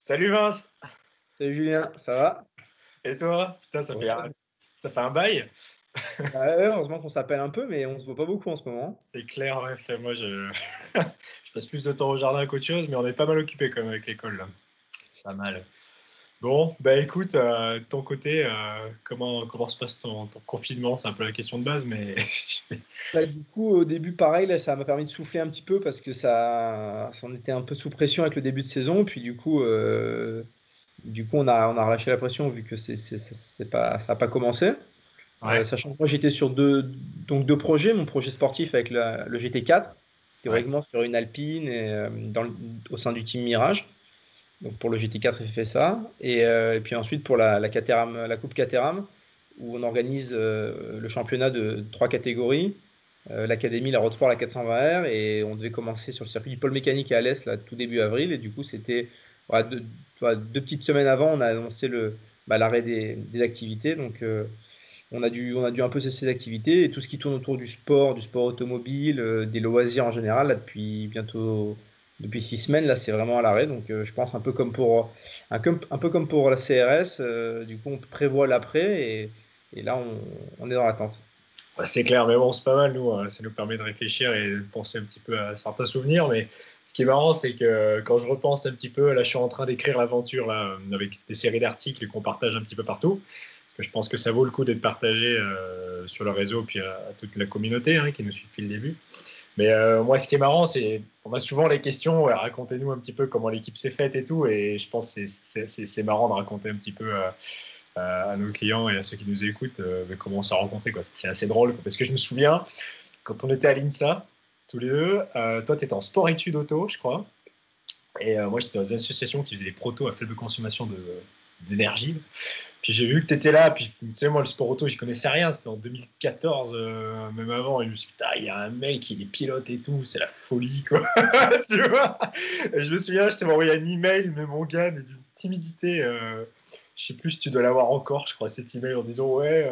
Salut Vince! Salut Julien, ça va? Et toi? Putain, Ouais. ça fait un bail. Bah ouais, heureusement qu'on s'appelle un peu, mais on se voit pas beaucoup en ce moment. C'est clair, ouais. Moi, je passe plus de temps au jardin qu'autre chose, mais on est pas mal occupé quand même avec l'école là. Pas mal. Bon, bah écoute, de ton côté, comment se passe ton confinement? C'est un peu la question de base, mais Bah, du coup, au début, pareil, là, ça m'a permis de souffler un petit peu parce que ça en était un peu sous pression avec le début de saison. Puis du coup, on a relâché la pression vu que ça n'a pas commencé. ouais, Sachant que moi, j'étais sur deux projets. Mon projet sportif avec le GT4, ouais, théoriquement sur une Alpine au sein du team Mirage. Donc pour le GT4, j'ai fait ça. Et puis ensuite pour la Caterham, la Coupe Caterham, où on organise le championnat de trois catégories, l'Académie, la Road Sport, la 420R, et on devait commencer sur le circuit du pôle mécanique à l'Est, là, tout début avril. Et du coup, c'était voilà, deux petites semaines avant, on a annoncé l'arrêt des activités. Donc on a dû un peu cesser les activités et tout ce qui tourne autour du sport automobile, des loisirs en général, là, depuis 6 semaines, là, c'est vraiment à l'arrêt. Donc, je pense un peu comme pour la CRS. Du coup, on prévoit l'après et là, on est dans l'attente. ouais, c'est clair. Mais bon, c'est pas mal, nous. Ça nous permet de réfléchir et de penser un petit peu à certains souvenirs. Mais ce qui est marrant, c'est que quand je repense un petit peu, là, je suis en train d'écrire l'aventure là, avec des séries d'articles qu'on partage un petit peu partout. Parce que je pense que ça vaut le coup d'être partagé sur le réseau, puis à toute la communauté qui nous suit depuis le début. Mais moi, ce qui est marrant, c'est on a souvent les questions, ouais, racontez-nous un petit peu comment l'équipe s'est faite et tout. Et je pense que c'est marrant de raconter un petit peu à nos clients et à ceux qui nous écoutent comment on s'est rencontrés. C'est assez drôle parce que je me souviens, quand on était à l'INSA, tous les deux, toi, tu étais en sport-études auto, je crois. Et moi, j'étais dans une association qui faisait des protos à faible consommation d'énergie. Puis j'ai vu que tu étais là, puis tu sais, moi, le sport auto, je connaissais rien, c'était en 2014, même avant, et je me suis dit, putain, il y a un mec, il est pilote et tout, c'est la folie, quoi. Tu vois. Et je me souviens, je t'avais envoyé un email, mais mon gars, mais d'une timidité, je sais plus si tu dois l'avoir encore, je crois, cet email en disant, ouais,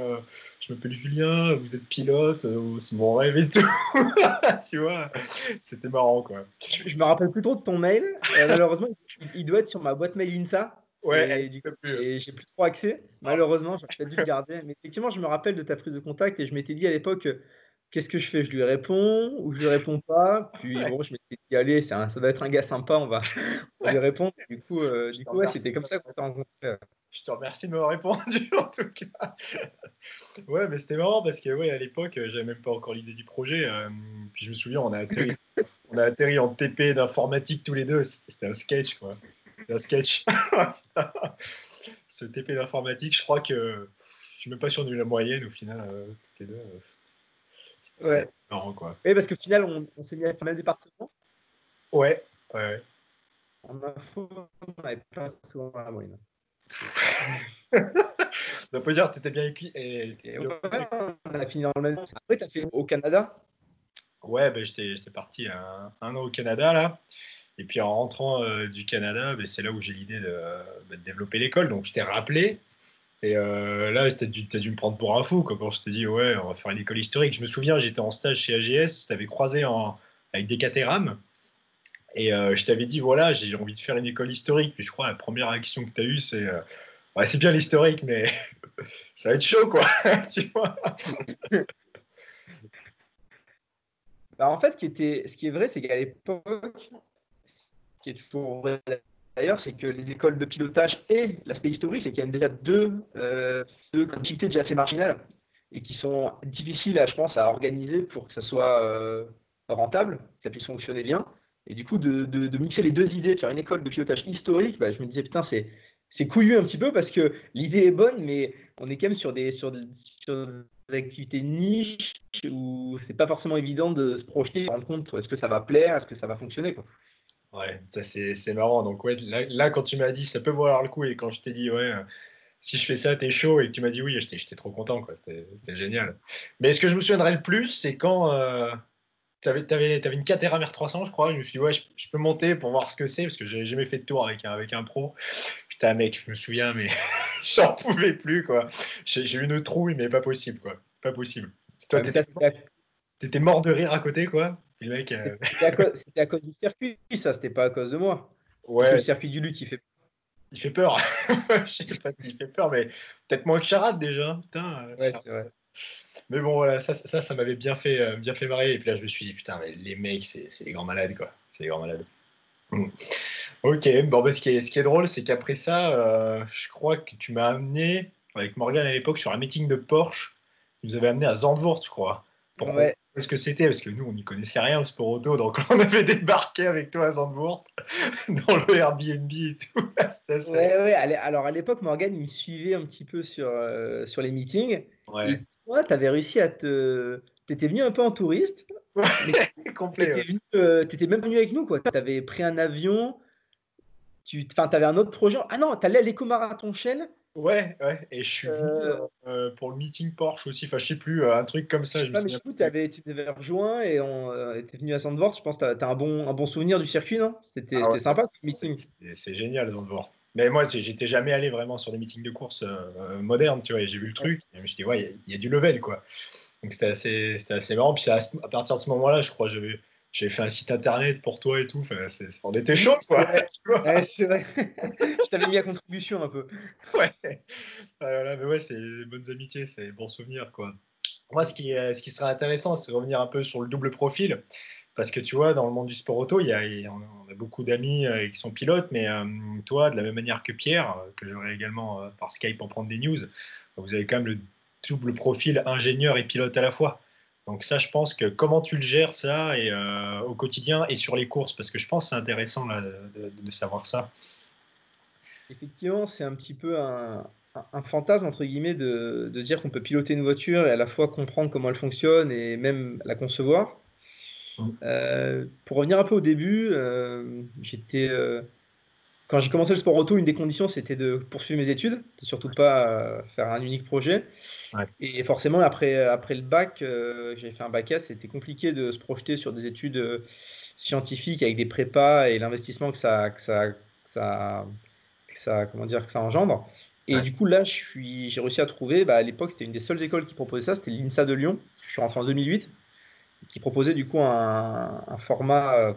je m'appelle Julien, vous êtes pilote, c'est mon rêve et tout. Tu vois, c'était marrant, quoi. Je me rappelle plus trop de ton mail. Malheureusement, il doit être sur ma boîte mail INSA. Ouais, elle Et du n'existe coup, plus. j'ai plus trop accès. Malheureusement, j'ai peut-être dû le garder. Mais effectivement, je me rappelle de ta prise de contact et je m'étais dit à l'époque, qu'est-ce que je fais? Je lui réponds ou je lui réponds pas? Puis bon, je m'étais dit, allez, ça doit être un gars sympa, on va lui répondre. Je Du te coup ouais, remercie. c'était comme ça qu'on s'est rencontrés. Je te remercie de m'avoir répondu en tout cas. Ouais, mais c'était marrant parce que ouais, à l'époque, j'avais même pas encore l'idée du projet. Puis je me souviens, on a atterri en TP d'informatique tous les deux. C'était un sketch, quoi. C'était un sketch. Ce TP d'informatique, je crois que je suis même pas sûr de la moyenne au final, toutes les deux. C'était Ouais. marrant, quoi. Oui, parce qu'au final, on s'est mis à faire le même département. Ouais, ouais. En info, on n'avait pas souvent la moyenne. On peut dire que tu étais bien écrit. Et ouais, on a fini dans le même. Après, tu as fait au Canada. Ouais, ben, j'étais parti un an au Canada, là. Et puis en rentrant du Canada, ben, c'est là où j'ai l'idée de développer l'école. Donc je t'ai rappelé. Et là, t'as dû me prendre pour un fou quoi, quand je t'ai dit, ouais, on va faire une école historique. Je me souviens, j'étais en stage chez AGS, je t'avais croisé avec des Caterham. Et je t'avais dit, voilà, j'ai envie de faire une école historique. Puis je crois la première action que tu as eue, c'est ouais, c'est bien l'historique, mais ça va être chaud, quoi. Tu vois. Bah, en fait, ce qui est vrai, c'est qu'à l'époque, ce qui est toujours vrai d'ailleurs, c'est que les écoles de pilotage et l'aspect historique, c'est qu'il y a déjà deux activités déjà assez marginales et qui sont difficiles, je pense, à organiser pour que ça soit rentable, que ça puisse fonctionner bien. Et du coup, de mixer les deux idées, de faire une école de pilotage historique, bah, je me disais, putain, c'est couillu un petit peu parce que l'idée est bonne, mais on est quand même sur des activités niches où c'est pas forcément évident de se projeter, de se rendre compte est-ce que ça va plaire, est-ce que ça va fonctionner, quoi. Ouais, ça c'est marrant. Donc ouais, là, quand tu m'as dit ça peut valoir le coup et quand je t'ai dit ouais, si je fais ça t'es chaud et que tu m'as dit oui, j'étais trop content quoi. C'était génial. Mais ce que je me souviendrai le plus, c'est quand t'avais une Caterham R300 je crois. Je me suis dit ouais, je peux monter pour voir ce que c'est parce que j'ai jamais fait de tour avec un pro. Putain mec, je me souviens mais j'en pouvais plus quoi. J'ai eu une trouille mais pas possible quoi. Pas possible. Toi Ouais, mais ça, t'étais mort de rire à côté quoi. Puis le mec c'était à cause du circuit, ça, c'était pas à cause de moi. Parce que le ouais. circuit du Luc, il fait. Il fait peur. Je sais pas s'il fait peur, mais peut-être moins que Charade déjà. Putain, Ouais, c'est vrai. mais bon, voilà, ça m'avait bien fait marrer. Et puis là, je me suis dit, putain, mais les mecs, c'est des grands malades, quoi. C'est des grands malades. Mm. Ok, bon, bah, ce qui est drôle, c'est qu'après ça, je crois que tu m'as amené, avec Morgan à l'époque, sur un meeting de Porsche. Tu nous avais amené à Zandvoort, je crois. Pour comprendre Ouais, ce que c'était, parce que nous, on n'y connaissait rien au sport auto. Donc, on avait débarqué avec toi à Zandvoort, dans le Airbnb et tout. C'était assez. ouais, ouais. Alors à l'époque, Morgan, il me suivait un petit peu sur les meetings. Ouais. Et toi, tu avais réussi à te. Tu étais venu un peu en touriste, mais Ouais, tu complet, étais ouais. venu, t'étais même venu avec nous, quoi. Tu avais pris un avion, enfin, tu avais un autre projet. Ah non, tu allais à l'éco-marathon Shell. Ouais, ouais. Et je suis venu Euh, pour le meeting Porsche aussi. Enfin, je sais plus, un truc comme je ça, sais je me pas, mais souviens du coup, plus. tu t'avais rejoint et on était venu à Zandvoort. Je pense que tu as, un bon souvenir du circuit, non? Ah ouais, C'était sympa, ce meeting. c'est génial, Zandvoort. Mais moi, j'étais jamais allé vraiment sur des meetings de course modernes, tu vois, et j'ai vu le truc, et je me suis dit, ouais, il y a du level, quoi. Donc c'était assez marrant. Puis à partir de ce moment-là, je crois, j'avais fait un site internet pour toi et tout. Enfin, on était Oui, chaud, c'est quoi. vrai. Tu vois. Ouais, c'est vrai. Je t'avais mis à contribution un peu. Ouais. Voilà, mais ouais, c'est des bonnes amitiés, c'est des bons souvenirs, quoi. Moi, ce qui serait intéressant, c'est de revenir un peu sur le double profil. Parce que tu vois, dans le monde du sport auto, on a beaucoup d'amis qui sont pilotes, mais toi, de la même manière que Pierre, que j'aurais également par Skype pour prendre des news, vous avez quand même le double profil ingénieur et pilote à la fois. Donc ça, je pense que comment tu le gères ça et, au quotidien et sur les courses, parce que je pense que c'est intéressant là, de savoir ça. Effectivement, c'est un petit peu un fantasme, entre guillemets, de dire qu'on peut piloter une voiture et à la fois comprendre comment elle fonctionne et même la concevoir. Mm. Pour revenir un peu au début, quand j'ai commencé le sport auto, une des conditions, c'était de poursuivre mes études, de surtout pas faire un unique projet. Ouais. Et forcément, après le bac, j'avais fait un bac S, c'était compliqué de se projeter sur des études scientifiques avec des prépas et l'investissement comment dire, que ça engendre. Et Ouais. du coup, là, j'ai réussi à trouver, bah, à l'époque, c'était une des seules écoles qui proposait ça, c'était l'INSA de Lyon. Je suis rentré en 2008, qui proposait du coup un format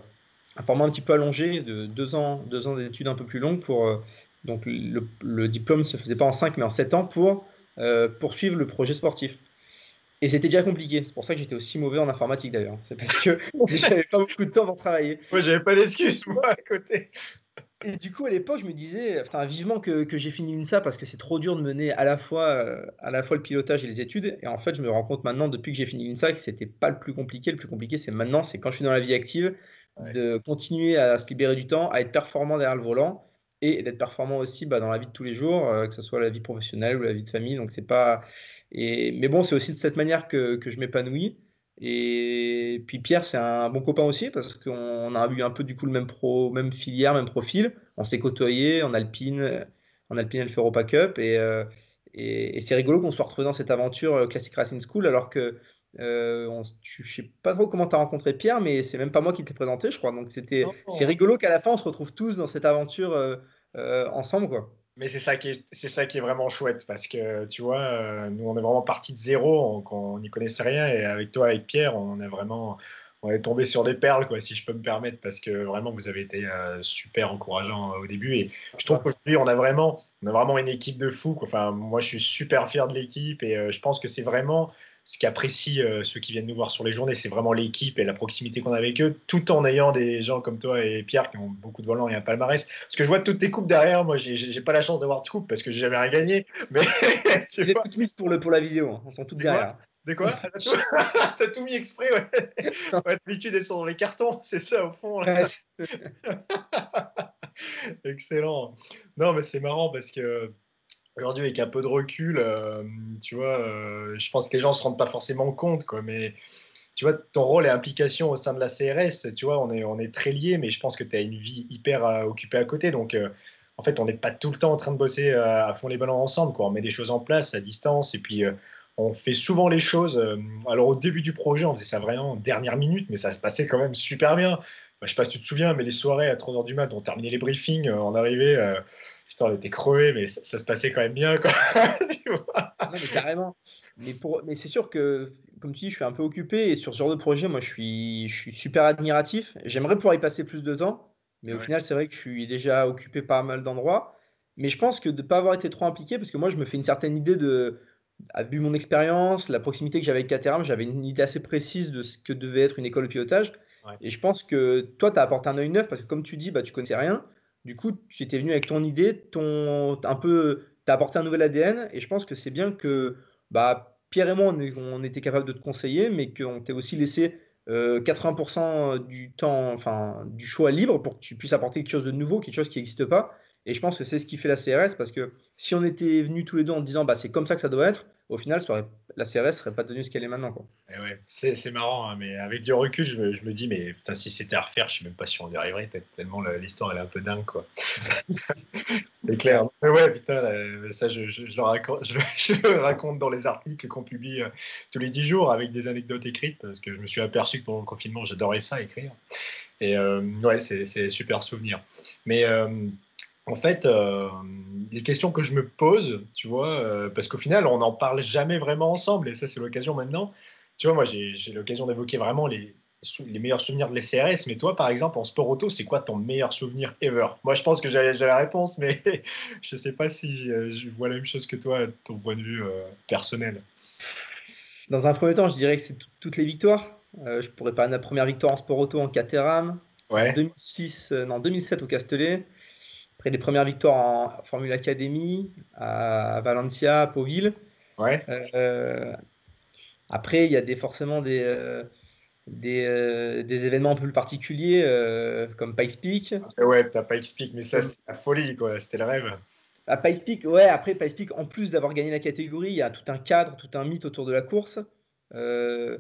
un petit peu allongé de 2 ans d'études un peu plus longues donc le diplôme ne se faisait pas en 5 mais en 7 ans pour poursuivre le projet sportif. Et c'était déjà compliqué. C'est pour ça que j'étais aussi mauvais en informatique d'ailleurs. C'est parce que j'avais pas beaucoup de temps pour travailler. Moi, j'avais pas d'excuses, moi, à côté. Et du coup, à l'époque, je me disais, enfin, vivement que j'ai fini l'INSA parce que c'est trop dur de mener à la fois le pilotage et les études. Et en fait, je me rends compte maintenant, depuis que j'ai fini l'INSA, que c'était pas le plus compliqué. Le plus compliqué, c'est maintenant, c'est quand je suis dans la vie active, Ouais. de continuer à se libérer du temps, à être performant derrière le volant et d'être performant aussi dans la vie de tous les jours, que ce soit la vie professionnelle ou la vie de famille. Donc, c'est pas. Mais bon, c'est aussi de cette manière que je m'épanouis. Et puis Pierre, c'est un bon copain aussi parce qu'on a eu un peu du coup le même filière, même profil. On s'est côtoyé en Alpine Elf Europa Cup et c'est rigolo qu'on soit retrouvé dans cette aventure Classic Racing School alors que je sais pas trop comment tu as rencontré Pierre, mais c'est même pas moi qui t'ai présenté, je crois. Donc c'est Non. rigolo qu'à la fin on se retrouve tous dans cette aventure ensemble, quoi. Mais c'est ça qui est vraiment chouette parce que tu vois, nous on est vraiment parti de zéro, on n'y connaissait rien et avec toi, avec Pierre, on est tombé sur des perles quoi, si je peux me permettre, parce que vraiment vous avez été super encourageant au début et je trouve qu'aujourd'hui on a vraiment une équipe de fous quoi. Enfin, moi je suis super fier de l'équipe et je pense que c'est vraiment ce qu'apprécient ceux qui viennent nous voir sur les journées, c'est vraiment l'équipe et la proximité qu'on a avec eux, tout en ayant des gens comme toi et Pierre qui ont beaucoup de volants et un palmarès. Parce que je vois toutes tes coupes derrière, moi j'ai pas la chance d'avoir de coupe parce que j'ai jamais rien gagné, mais tu Je l'ai vois, toutes mises pour la vidéo, hein. Elles sont toutes c'est quoi? derrière. De quoi? T'as tout mis exprès, ouais. Ouais, d'habitude, elles sont dans les cartons, c'est ça au fond. Là. Ouais, Excellent. Non, mais c'est marrant parce que aujourd'hui, avec un peu de recul, tu vois, je pense que les gens se rendent pas forcément compte, quoi, mais tu vois, ton rôle et implication au sein de la CRS, tu vois, on est très liés, mais je pense que tu as une vie hyper occupée à côté. Donc, en fait, on n'est pas tout le temps en train de bosser à fond les ballons ensemble, quoi. On met des choses en place à distance et puis on fait souvent les choses. Alors, au début du projet, on faisait ça vraiment en dernière minute, mais ça se passait quand même super bien. Je sais pas si tu te souviens, mais les soirées à 3 heures du mat, on terminait les briefings, on arrivait, putain, on était crevés, mais ça se passait quand même bien, quoi. Tu vois. non, mais carrément. Mais c'est sûr que, comme tu dis, je suis un peu occupé et sur ce genre de projet, moi, je suis super admiratif. J'aimerais pouvoir y passer plus de temps, mais au Ouais. final, c'est vrai que je suis déjà occupé par mal d'endroits. Mais je pense que de ne pas avoir été trop impliqué, parce que moi, je me fais une certaine idée vu mon expérience, la proximité que j'avais avec Caterham, j'avais une idée assez précise de ce que devait être une école de pilotage. Ouais. Et je pense que toi, tu as apporté un œil neuf, parce que comme tu dis, bah, tu connaissais rien. Du coup, tu étais venu avec ton idée, tu as apporté un nouvel ADN. Et je pense que c'est bien que bah, Pierre et moi, on était capable de te conseiller, mais qu'on t'ait aussi laissé 80% du temps, enfin, du choix libre pour que tu puisses apporter quelque chose de nouveau, quelque chose qui n'existe pas. Et je pense que c'est ce qui fait la CRS, parce que si on était venus tous les deux en disant bah, c'est comme ça que ça doit être, au final, la CRS serait pas devenue ce qu'elle est maintenant, quoi. Et ouais, c'est marrant, hein, mais avec du recul, je me dis, mais putain, si c'était à refaire, je sais même pas si on y arriverait, tellement l'histoire elle est un peu dingue, quoi. C'est clair. Mais ouais, putain, ça, je le raconte, je le raconte dans les articles qu'on publie tous les 10 jours avec des anecdotes écrites, parce que je me suis aperçu que pendant le confinement, j'adorais ça, écrire. Et ouais, c'est super souvenir. Mais en fait, les questions que je me pose, tu vois, parce qu'au final, on n'en parle jamais vraiment ensemble, et ça, c'est l'occasion maintenant. Tu vois, moi, j'ai l'occasion d'évoquer vraiment les meilleurs souvenirs de l'SCRS, mais toi, par exemple, en sport auto, c'est quoi ton meilleur souvenir ever? Moi, je pense que j'ai la réponse, mais je sais pas si je vois la même chose que toi, de ton point de vue personnel. Dans un premier temps, je dirais que c'est toutes les victoires. Je pourrais parler de la première victoire en sport auto en Caterham. C'était en Ouais, 2006, non, 2007 au Castellet. Après les premières victoires en Formule Academy, à Valencia, à Pauville. ouais. Euh, Après, il y a forcément des événements un peu plus particuliers, comme Pikes Peak. Et ouais, t'as pas expliqué, mais ça, Comme, c'était la folie, quoi. C'était le rêve. à Pikes Peak, ouais, après Pikes Peak, en plus d'avoir gagné la catégorie, il y a tout un cadre, tout un mythe autour de la course. Euh,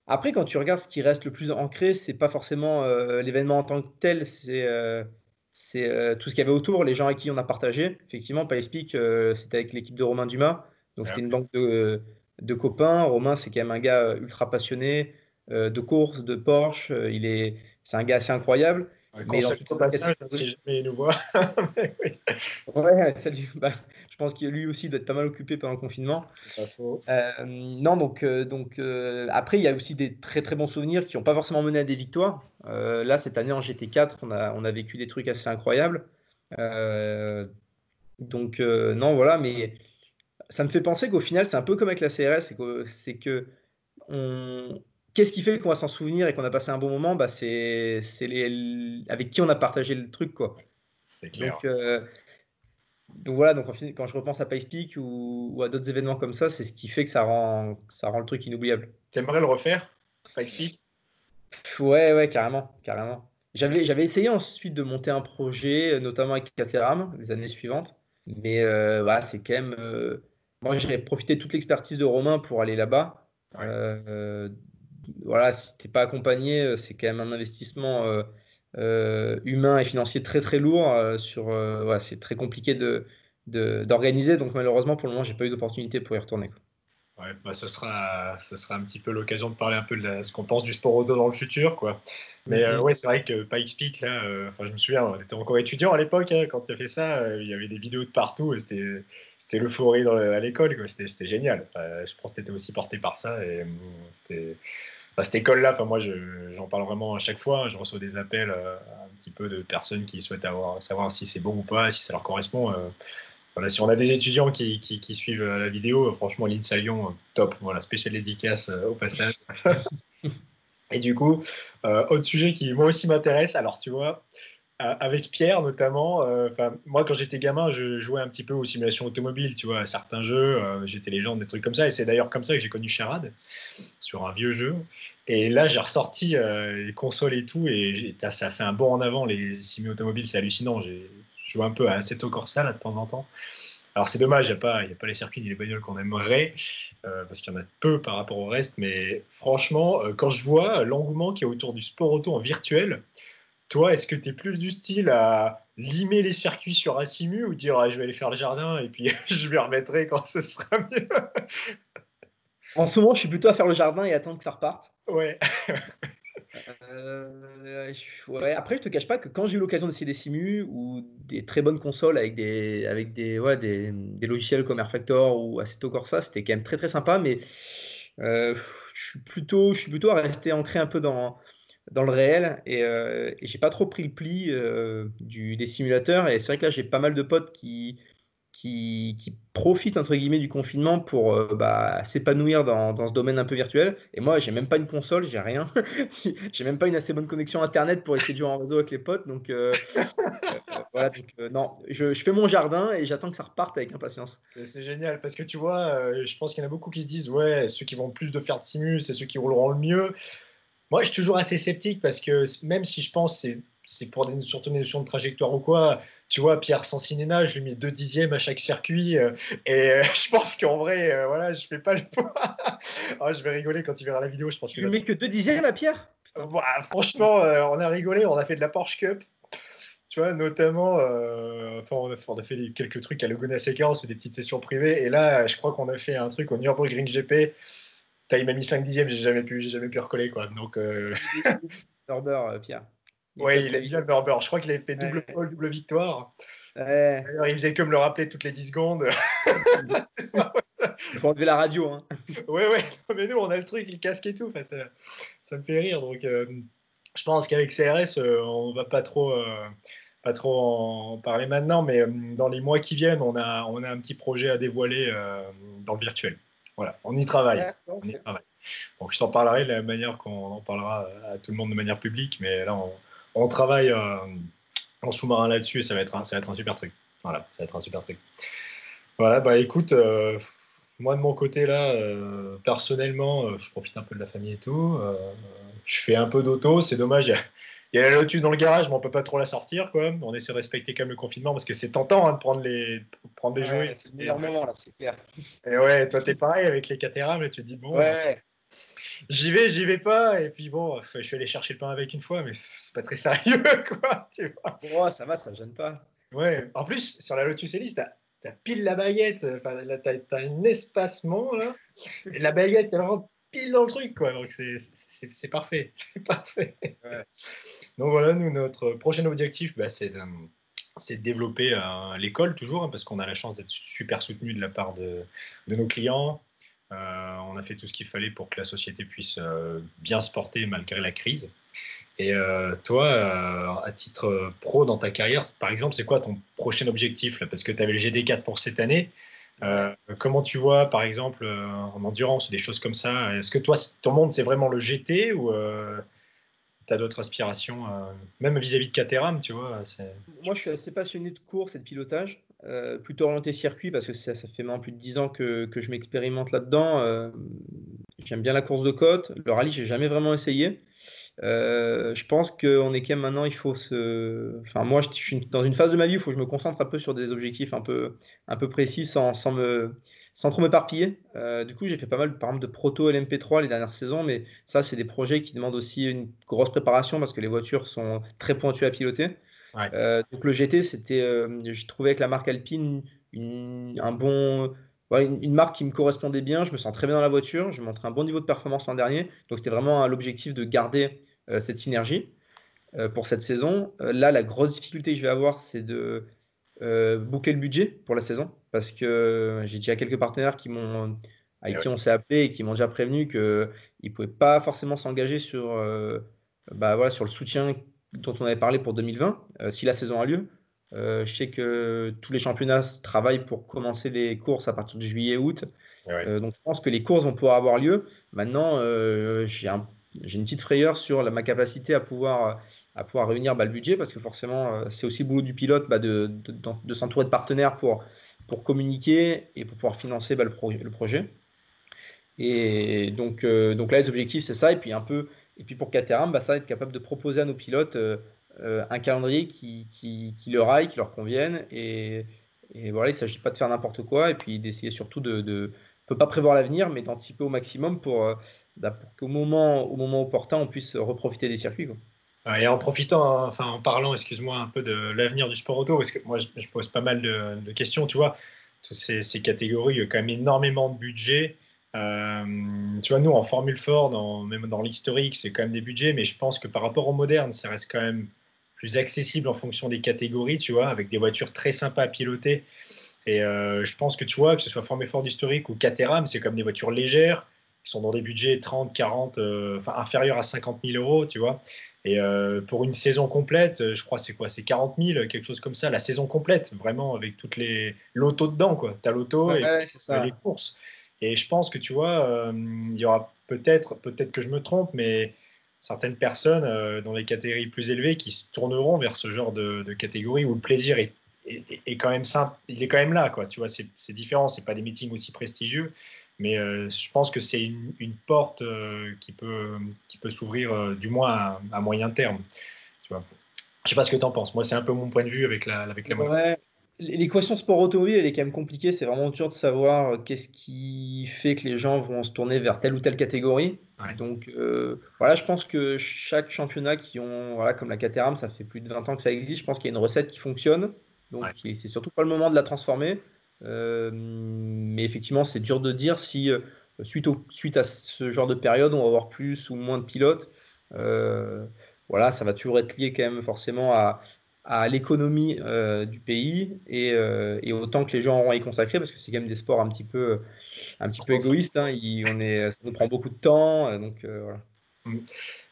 Après, quand tu regardes ce qui reste le plus ancré, c'est pas forcément l'événement en tant que tel, c'est tout ce qu'il y avait autour, les gens avec qui on a partagé. Effectivement, Pikes Peak, c'était avec l'équipe de Romain Dumas. Donc, c'était une banque de copains. Romain, c'est quand même un gars ultra passionné de course, de Porsche. C'est un gars assez incroyable. Ouais, Mais dans conseil toute au cette passage, si catégorie, jamais il nous voit. Mais oui, ouais, salut. Bah, je pense que lui aussi doit être pas mal occupé pendant le confinement. c'est pas faux. Non, après, il y a aussi des très très bons souvenirs qui n'ont pas forcément mené à des victoires. Là, cette année en GT4, on a vécu des trucs assez incroyables. Euh, non, voilà, mais ça me fait penser qu'au final, c'est un peu comme avec la CRS, c'est que on... qu'est-ce qui fait qu'on va s'en souvenir et qu'on a passé un bon moment? Bah, avec qui on a partagé le truc, quoi. C'est clair. Donc, euh, donc voilà, quand je repense à Pikes Peak ou à d'autres événements comme ça, c'est ce qui fait que ça rend le truc inoubliable. T'aimerais le refaire? Pas explique. Ouais, ouais, carrément, carrément. J'avais essayé ensuite de monter un projet, notamment avec Caterham, les années suivantes. Mais voilà, c'est quand même. Moi, j'ai profité de toute l'expertise de Romain pour aller là-bas. Ouais. Voilà, si t'es pas accompagné, c'est quand même un investissement humain et financier très très lourd. Voilà, c'est très compliqué d'organiser. Donc malheureusement, pour le moment, j'ai pas eu d'opportunité pour y retourner, quoi. Ouais, bah, ce sera un petit peu l'occasion de parler un peu de ce qu'on pense du sport auto dans le futur, quoi. Mais Mhm. ouais, c'est vrai que Pikes Peak, là, enfin, je me souviens, on était encore étudiant à l'époque, hein, quand tu as fait ça, il y avait des vidéos de partout, et c'était l'euphorie à l'école, quoi. C'était génial. Je pense que tu étais aussi porté par ça, et c'était. Enfin, cette école-là, enfin, moi, j'en parle vraiment à chaque fois, hein. Je reçois des appels un petit peu de personnes qui souhaitent savoir si c'est bon ou pas, si ça leur correspond. Voilà, si on a des étudiants qui suivent la vidéo, franchement, l'INSA Lyon, top. Voilà, spécial dédicace au passage. Et du coup, autre sujet qui moi aussi m'intéresse, alors tu vois, avec Pierre notamment, moi quand j'étais gamin, je jouais un petit peu aux simulations automobiles, tu vois, à certains jeux, j'étais légende, des trucs comme ça, et c'est d'ailleurs comme ça que j'ai connu Charade, sur un vieux jeu. Et là, j'ai ressorti les consoles et tout, et ça fait un bond en avant, les simus automobiles, c'est hallucinant. J'ai joué un peu à Assetto Corsa là, de temps en temps. Alors c'est dommage, il y a pas les circuits ni les bagnoles qu'on aimerait, parce qu'il y en a peu par rapport au reste, mais franchement, quand je vois l'engouement qu'il y a autour du sport auto en virtuel, toi, est-ce que tu es plus du style à limer les circuits sur un simu ou dire ah, je vais aller faire le jardin et puis je me remettrai quand ce sera mieux? En ce moment, je suis plutôt à faire le jardin et attendre que ça reparte. Ouais, Ouais, après, je te cache pas que quand j'ai eu l'occasion d'essayer des simus ou des très bonnes consoles ouais, des logiciels comme Airfactor ou Assetto Corsa, c'était quand même très très sympa. Mais je suis plutôt à rester ancré un peu dans le réel et j'ai pas trop pris le pli des simulateurs. Et c'est vrai que là, j'ai pas mal de potes qui profitent entre guillemets du confinement pour s'épanouir dans ce domaine un peu virtuel. Et moi, j'ai même pas une console, j'ai rien. J'ai même pas une assez bonne connexion internet pour essayer de jouer en réseau avec les potes. Donc voilà, non, je fais mon jardin et j'attends que ça reparte avec impatience. C'est génial parce que tu vois, je pense qu'il y en a beaucoup qui se disent ouais, ceux qui vont plus de faire de simu, c'est ceux qui rouleront le mieux. Moi, je suis toujours assez sceptique parce que même si je pense que c'est pour surtout des notions de trajectoire ou quoi, tu vois, Pierre Sancinena, je lui mets 2 dixièmes à chaque circuit je pense qu'en vrai, voilà, je fais pas le poids. Oh, je vais rigoler quand il verra la vidéo, je pense que Tu lui mets que 2 dixièmes à Pierre? Putain. Bah, franchement, on a rigolé, on a fait de la Porsche Cup. Tu vois, notamment, on a fait quelques trucs à Laguna Seca, on se fait des petites sessions privées. Et là, je crois qu'on a fait un truc au Nürburgring GP. Il m'a mis 5 dixièmes, j'ai jamais pu recoller. Quoi. Donc, Berber, Pierre. ouais, il aime bien le Berber. Je crois qu'il avait fait double pole, double victoire. Ouais. D'ailleurs, il faisait que me le rappeler toutes les 10 secondes. Il faut enlever la radio. Hein. Ouais, mais nous, on a le truc, le casque et tout. Enfin, ça me fait rire. Donc, je pense qu'avec CRS, on va pas trop en parler maintenant, mais dans les mois qui viennent, on a un petit projet à dévoiler dans le virtuel. Voilà, on y travaille. On y travaille. Donc, je t'en parlerai de la manière qu'on en parlera à tout le monde de manière publique, mais là, on travaille en sous-marin là-dessus et ça va être un super truc. Voilà, ça va être un super truc. Voilà, bah écoute, moi de mon côté là, personnellement, je profite un peu de la famille et tout. Je fais un peu d'auto, c'est dommage. Il y a la Lotus dans le garage, mais on peut pas trop la sortir, quoi. On essaie de respecter quand même le confinement parce que c'est tentant hein, de prendre les jouets. C'est le meilleur moment là, c'est clair. Et ouais, toi t'es pareil avec les Caterham et tu te dis bon, Ouais. j'y vais pas. Et puis bon, je suis allé chercher le pain avec une fois, mais c'est pas très sérieux, quoi. Tu vois. Oh, ça va, ça me gêne pas. Ouais. En plus, sur la Lotus Elise, t'as pile la baguette. Enfin, là, t'as un espacement là. Et la baguette, elle rentre pile dans le truc, quoi. Donc c'est parfait. C'est parfait. Ouais. Donc voilà, nous, notre prochain objectif, bah, c'est de développer l'école toujours, hein, parce qu'on a la chance d'être super soutenu de la part de nos clients. On a fait tout ce qu'il fallait pour que la société puisse bien se porter malgré la crise. Et toi, à titre pro dans ta carrière, par exemple, c'est quoi ton prochain objectif là? Parce que tu avais le GD4 pour cette année. Comment tu vois, par exemple, en endurance, des choses comme ça? Est-ce que toi, ton monde, c'est vraiment le GT ou tu as d'autres aspirations, même vis-à-vis de Caterham, tu vois Moi, je suis assez passionné de course et de pilotage, plutôt orienté circuit parce que ça fait maintenant plus de 10 ans que je m'expérimente là-dedans. J'aime bien la course de côte. Le rallye, j'ai jamais vraiment essayé. Je pense qu'on est quand même maintenant, il faut se. Enfin, moi, je suis dans une phase de ma vie où il faut que je me concentre un peu sur des objectifs un peu précis sans trop m'éparpiller. Du coup, j'ai fait pas mal, par exemple, de proto LMP3 les dernières saisons, mais ça, c'est des projets qui demandent aussi une grosse préparation parce que les voitures sont très pointues à piloter. Ouais. Donc, le GT, j'ai trouvé avec la marque Alpine un bon. Ouais, une marque qui me correspondait bien, je me sens très bien dans la voiture, je montrais un bon niveau de performance l'an dernier, donc c'était vraiment l'objectif de garder cette synergie pour cette saison. Là, la grosse difficulté que je vais avoir, c'est de boucler le budget pour la saison, parce que j'ai déjà quelques partenaires avec qui on s'est appelé et qui m'ont déjà prévenu qu'ils ne pouvaient pas forcément s'engager sur le soutien dont on avait parlé pour 2020, si la saison a lieu. Je sais que tous les championnats travaillent pour commencer les courses à partir de juillet-août. Ouais. Donc, je pense que les courses vont pouvoir avoir lieu. Maintenant, j'ai une petite frayeur sur ma capacité à pouvoir réunir le budget parce que forcément, c'est aussi le boulot du pilote de s'entourer de partenaires pour communiquer et pour pouvoir financer le projet. Et donc là, les objectifs, c'est ça. Et puis pour Caterham, ça va être capable de proposer à nos pilotes un calendrier qui leur aille, qui leur convienne. Et voilà, il ne s'agit pas de faire n'importe quoi. Et puis d'essayer surtout on ne peut pas prévoir l'avenir, mais d'anticiper au maximum pour qu'au moment opportun, on puisse reprofiter des circuits, quoi. Et en profitant, enfin en parlant, excuse-moi, un peu de l'avenir du sport auto, parce que moi je pose pas mal de questions, tu vois, toutes ces catégories, il y a quand même énormément de budget. Tu vois, nous en Formule Ford, même dans l'historique, c'est quand même des budgets, mais je pense que par rapport au moderne, ça reste quand même plus accessible en fonction des catégories, tu vois, avec des voitures très sympas à piloter. Et je pense que tu vois, que ce soit Formule Ford historique ou Caterham, c'est comme des voitures légères, qui sont dans des budgets 30, 40, enfin inférieurs à 50 000 euros, tu vois. Et pour une saison complète, je crois c'est quoi? C'est 40 000, quelque chose comme ça, la saison complète, vraiment avec toutes les l'auto dedans, quoi. Tu as l'auto et Ouais, c'est ça. les courses. Et je pense que tu vois, il y aura peut-être que je me trompe, mais certaines personnes dans les catégories plus élevées qui se tourneront vers ce genre de catégorie où le plaisir est quand même simple, il est quand même là, quoi. Tu vois, c'est différent, c'est pas des meetings aussi prestigieux, mais je pense que c'est une porte qui peut s'ouvrir, du moins à moyen terme. Tu vois. Je sais pas ce que tu en penses. Moi, c'est un peu mon point de vue avec la moto. Ouais. L'équation sport automobile, elle est quand même compliquée. C'est vraiment dur de savoir qu'est-ce qui fait que les gens vont se tourner vers telle ou telle catégorie. Ouais. Donc voilà, je pense que chaque championnat qui ont, voilà, comme la Caterham, ça fait plus de 20 ans que ça existe. Je pense qu'il y a une recette qui fonctionne. Donc Ouais. c'est surtout pas le moment de la transformer. Mais effectivement, c'est dur de dire si suite à ce genre de période, on va avoir plus ou moins de pilotes. Voilà, ça va toujours être lié quand même forcément à l'économie du pays et au temps que les gens auront à y consacrer, parce que c'est quand même des sports un petit peu égoïstes. Hein. Ça nous prend beaucoup de temps. Donc voilà. Mm.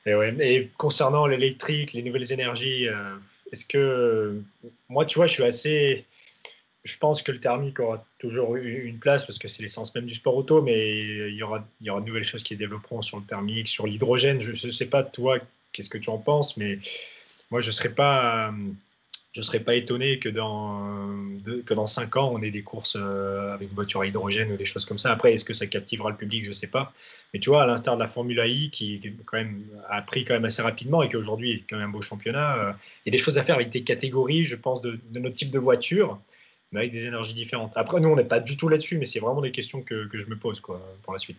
Et, ouais. Et concernant l'électrique, les nouvelles énergies, est-ce que moi, tu vois, je pense que le thermique aura toujours eu une place parce que c'est l'essence même du sport auto, mais il y aura de nouvelles choses qui se développeront sur le thermique, sur l'hydrogène. Je ne sais pas, toi, qu'est-ce que tu en penses, mais moi, je serais pas étonné que dans 5 ans, on ait des courses avec une voiture à hydrogène ou des choses comme ça. Après, est-ce que ça captivera le public? Je sais pas. Mais tu vois, à l'instar de la Formule I, qui quand même, a pris quand même assez rapidement et qui aujourd'hui est quand même un beau championnat, il y a des choses à faire avec des catégories, je pense, de notre type de voiture, mais avec des énergies différentes. Après, nous, on n'est pas du tout là-dessus, mais c'est vraiment des questions que je me pose quoi, pour la suite.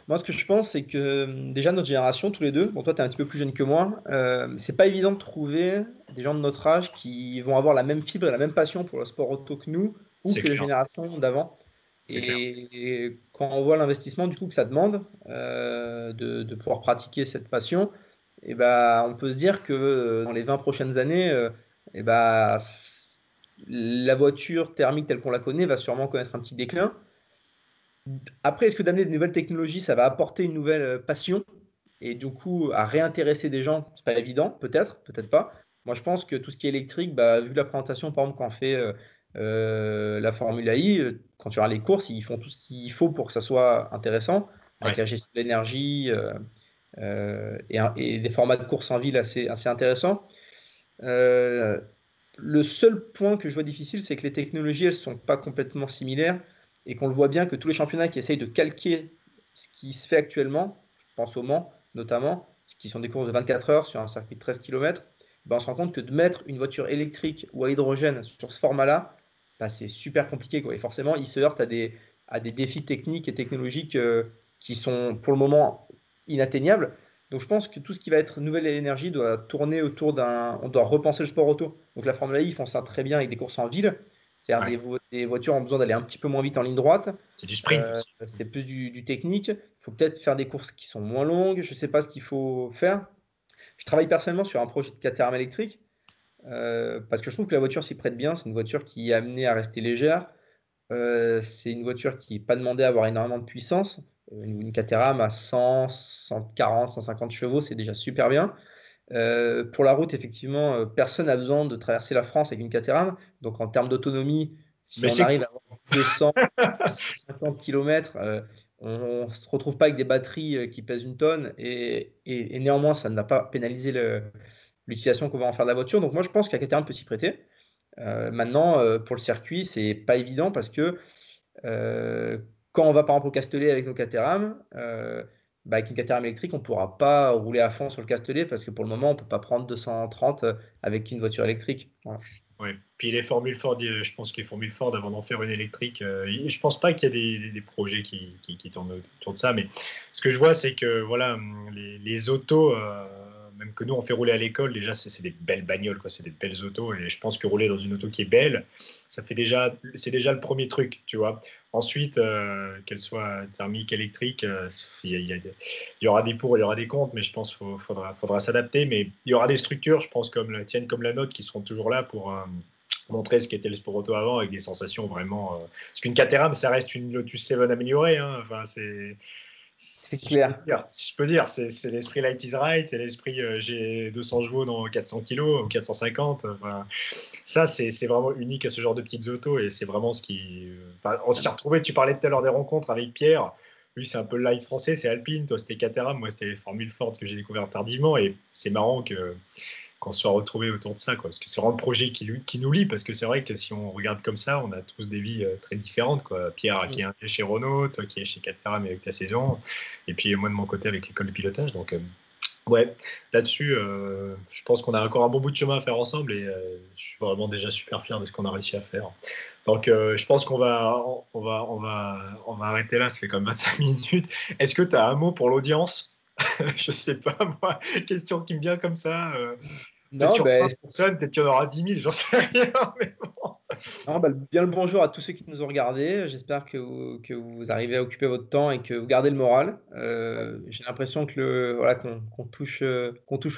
Moi, ce que je pense, c'est que déjà notre génération, tous les deux, bon, toi, tu es un petit peu plus jeune que moi, c'est pas évident de trouver des gens de notre âge qui vont avoir la même fibre et la même passion pour le sport auto que nous ou C'est que les clair, générations d'avant. c'est clair. Et quand on voit l'investissement du coup que ça demande de pouvoir pratiquer cette passion, et ben, on peut se dire que dans les 20 prochaines années, et ben, la voiture thermique telle qu'on la connaît va sûrement connaître un petit déclin. Après, est-ce que d'amener de nouvelles technologies, ça va apporter une nouvelle passion et du coup à réintéresser des gens? C'est pas évident, peut-être, peut-être pas. Moi, je pense que tout ce qui est électrique, bah, vu la présentation, par exemple, quand on fait la Formule I, quand tu regardes les courses, ils font tout ce qu'il faut pour que ça soit intéressant, avec Ouais. la gestion de l'énergie et des formats de course en ville assez intéressants. Euh, le seul point que je vois difficile, c'est que les technologies, elles sont pas complètement similaires et qu'on le voit bien que tous les championnats qui essayent de calquer ce qui se fait actuellement, je pense au Mans notamment, qui sont des courses de 24 heures sur un circuit de 13 km, ben on se rend compte que de mettre une voiture électrique ou à hydrogène sur ce format-là, ben c'est super compliqué, quoi. Et forcément, ils se heurtent à des défis techniques et technologiques qui sont pour le moment inatteignables. Donc je pense que tout ce qui va être nouvelle énergie doit tourner autour d'un. On doit repenser le sport auto. Donc la Formule I, ils font ça très bien avec des courses en ville. C'est-à-dire Ouais. des voitures ont besoin d'aller un petit peu moins vite en ligne droite. C'est du sprint aussi. C'est plus du technique. Il faut peut-être faire des courses qui sont moins longues. Je ne sais pas ce qu'il faut faire. Je travaille personnellement sur un projet de Caterham électrique parce que je trouve que la voiture s'y prête bien. C'est une voiture qui est amenée à rester légère. C'est une voiture qui n'est pas demandée à avoir énormément de puissance. Une Caterham à 100, 140, 150 chevaux, c'est déjà super bien. Pour la route, effectivement, personne n'a besoin de traverser la France avec une Caterham. Donc, en termes d'autonomie, si Mais on c'est arrive à avoir 200, 250 km, on ne se retrouve pas avec des batteries qui pèsent une tonne et néanmoins, ça ne va pas pénaliser l'utilisation qu'on va en faire de la voiture. Donc, moi, je pense que la Caterham peut s'y prêter. Maintenant, pour le circuit, c'est pas évident parce que euh, quand on va par exemple au Castellet avec nos Caterham, bah, avec une Caterham électrique, on ne pourra pas rouler à fond sur le Castellet parce que pour le moment, on ne peut pas prendre 230 avec une voiture électrique. Voilà. Ouais. Puis les formules Ford, je pense que les formules Ford, avant d'en faire une électrique, je pense pas qu'il y a des projets qui tournent autour de ça. Mais ce que je vois, c'est que voilà, les autos, même que nous on fait rouler à l'école, déjà c'est des belles bagnoles, quoi, c'est des belles autos. Et je pense que rouler dans une auto qui est belle, c'est déjà le premier truc, tu vois. Ensuite, qu'elle soit thermique, électrique, il y aura des pour, il y aura des contre, mais je pense qu'il faudra s'adapter. Mais il y aura des structures, je pense, comme la tienne, comme la nôtre, qui seront toujours là pour montrer ce qu'était le sport auto avant, avec des sensations vraiment. Parce qu'une Caterham, ça reste une Lotus 7 améliorée. Hein. Enfin, C'est clair. Si je peux dire, c'est l'esprit Light is Right, c'est l'esprit j'ai 200 chevaux dans 400 kilos ou 450. Enfin, ça, c'est vraiment unique à ce genre de petites autos et c'est vraiment ce qui. On s'y retrouvait, tu parlais tout à l'heure des rencontres avec Pierre. Lui, c'est un peu le light français, c'est Alpine. Toi, c'était Caterham. Moi, c'était les Formules Ford que j'ai découvert tardivement et c'est marrant qu'on se soit retrouvés autour de ça, quoi. Parce que c'est vraiment le projet qui nous lie, parce que c'est vrai que si on regarde comme ça, on a tous des vies très différentes, quoi. Pierre qui est chez Renault, toi qui est chez Caterham avec ta saison, et puis moi de mon côté avec l'école de pilotage. Donc, ouais, là-dessus, je pense qu'on a encore un bon bout de chemin à faire ensemble, et je suis vraiment déjà super fier de ce qu'on a réussi à faire. Donc, je pense qu'on va arrêter là, ça fait comme 25 minutes. Est-ce que tu as un mot pour l'audience? Je sais pas, moi, question qui me vient comme ça. Peut-être qu'il y aura 1 personne, peut-être qu'il y en aura 10 000, j'en sais rien. Mais bon. Non, bien le bonjour à tous ceux qui nous ont regardés. J'espère que vous arrivez à occuper votre temps et que vous gardez le moral. J'ai l'impression qu'on touche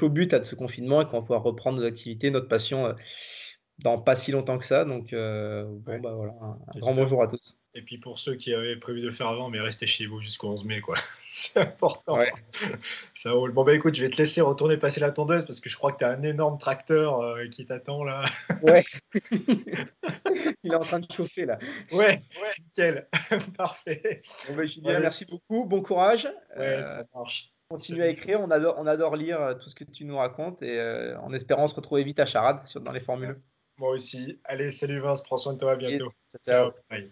au but de ce confinement et qu'on va pouvoir reprendre nos activités, notre passion dans pas si longtemps que ça. Donc, voilà, un grand bonjour à tous. Et puis pour ceux qui avaient prévu de le faire avant, mais restez chez vous jusqu'au 11 mai, quoi. C'est important. Ouais. Ça roule. Bon, bah écoute, je vais te laisser retourner passer la tondeuse parce que je crois que tu as un énorme tracteur qui t'attend là. Ouais. Il est en train de chauffer là. Ouais, nickel. Parfait. Bon, Julien, merci beaucoup. Bon courage. Ouais, ça marche. Continue à écrire. On adore lire tout ce que tu nous racontes et en espérant se retrouver vite à Charade dans les formules. Moi aussi. Allez, salut Vince, prends soin de toi, à bientôt. Ciao. Bye.